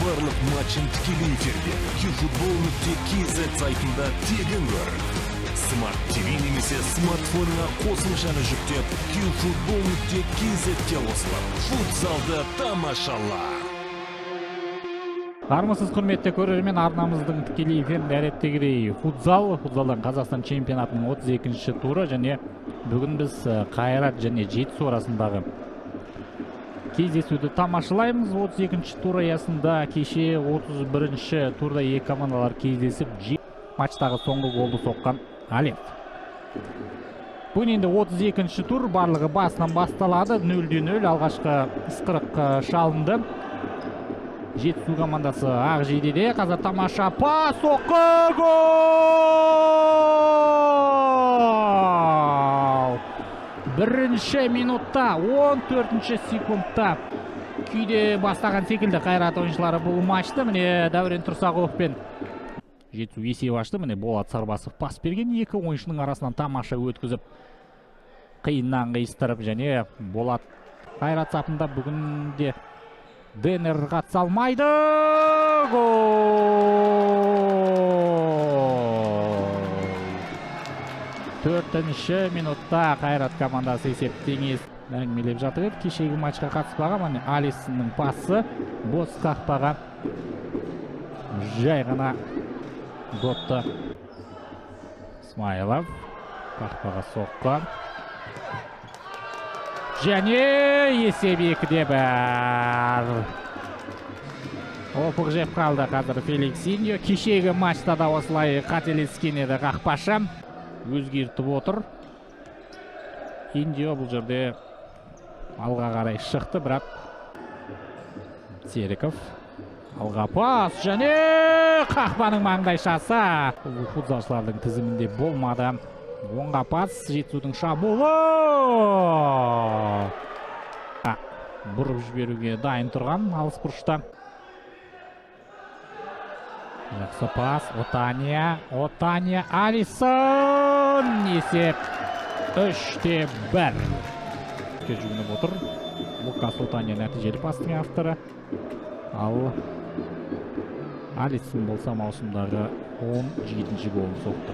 барлық матчын тікелей эфирде QFootball.kz сайтында тегін көр. Smart TV немесе смартфоныңа қосымшаны жүктеп QFootball.kz-те қосылып, футзалды тамашала. Армысыз құрметті көрермен, арнамыздың тікелей эфирінде әдеттегідей футзалдан Қазақстан чемпионатының 32-ші туры және бүгін біз Қайрат және Жетісу арасындағы кездесуді тамашалаймыз. 32-ші тур аясында кеше 31-ші турда екі командалар кездесіп, матчтағы соңғы голды соққан Алев. Бүгін енді 32-ші тур, барлығы басынан басталады. 0-0 алғашқы ысқырық шалынды. Жетісу командасы ақ жейдеде, қазір тамаша пас, соққы, гол! Бірінші минутта, 14-ші секундта күйде бастаған секілді Қайрат ойыншылары бұл матчты. Міне Дәурен Тұрсағұловпен Жетісу есеп ашты. Міне Болат Сарбасов пас берген, екі ойыншының арасынан тамаша өткізіп, қиыннан қиыстырып, және Болат Қайрат сапында бүгінде Денер қатыса алмайды. Гол! 4-ші минутта Қайрат командасы есеп теңес әңгімелеп жатыр еді. Кешегі матчқа қатыспаған Алисонның пасы бос қақпаға жай ғана допты. Смайлов қақпаға соққан. Және есеп 2-1. Опық жеп қалды қазір Феликсиньо. Кешегі матчта да осылай қателескен еді қақпашы. Өзгертіп отыр. Индио бұл жерде алға қарай шықты, бірақ Серіков алға пас және қақпаның маңдайшасы. Бұл футзалшылардың тізімінде болмады. Оңға пас, Жетісудың шабуылы. Бұрып жіберуге дайын тұрған алыс бұрышта. Жақсы пас, Отания, Алисон. Есеп 3-1. Жүгініп отыр. Лукас Отания нәтижелі пастың авторы. Ал Алисон болса маусымдағы 17-ші голын соқты.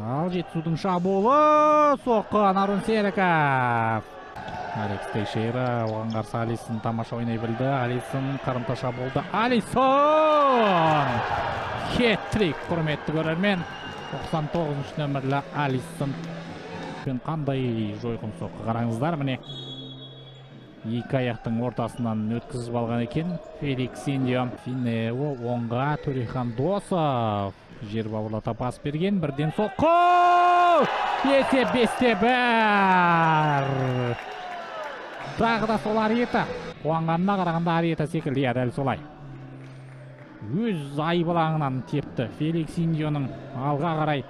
Ал Жетісудың шабуылы, соққан Арун Серіков. Алекс Тейшейра оған қарсы Алисон тамаша ойнай білді. Алисон қарымта шабуылды. Алисон! Хет-трик, құрметті көрермен. 99-ші нөмірлі Алисон. Қандай жойқын соққы қараңыздар, міне. Екі аяқтың ортасынан өткізіп алған екен. Феликсиньо, Финео, оңға Төрехан Досов. Жер бауырлата пас берген, бірден соққы! Есеп 5-1! Тағы да сол Ариета. Қуанғанына қарағанда Ариета секілді, дәл солай. Өз айбылаңынан тепті Феликсиньоның алға қарай.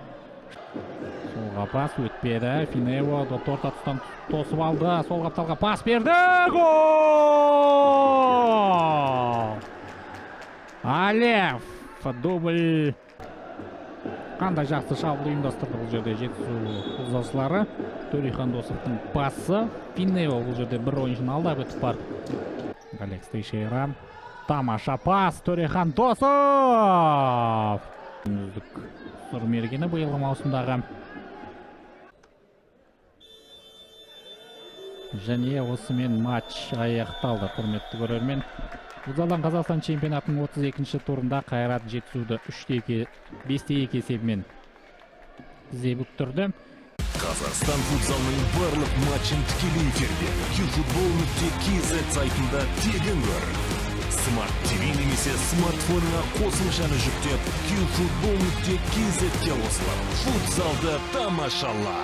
Солға пас өтпеді. Финео торта тұстан тосып алды. Сол қапталға пас берді. Гол! Алев дубль. Қандай жақсы шабуыл ұйымдастырды бұл жерде Жетісу футзалшылары. Төрехан Досовтың пасы. Финео бұл жерде бір ойыншыны алдап өтіп бар. Алекс Тейшейра. Тамаша пас. Төрехан Досов. Үздік сұр мергені бұйылғы маусымдағы. Және осымен матч аяқталды, құрметті көрермен. Футзалдан Қазақстан чемпионатының 32-ші турында Қайрат Жетісуды 5-2 есебімен тізе бүктірді. Қазақстан футзалының барлық матчын тікелей эфирде QFootball.kz сайтында тегін көр. Smart TV немесе смартфоныңа қосымшаны жүктеп QFootball.kz-те қосылып, футзалды тамашала.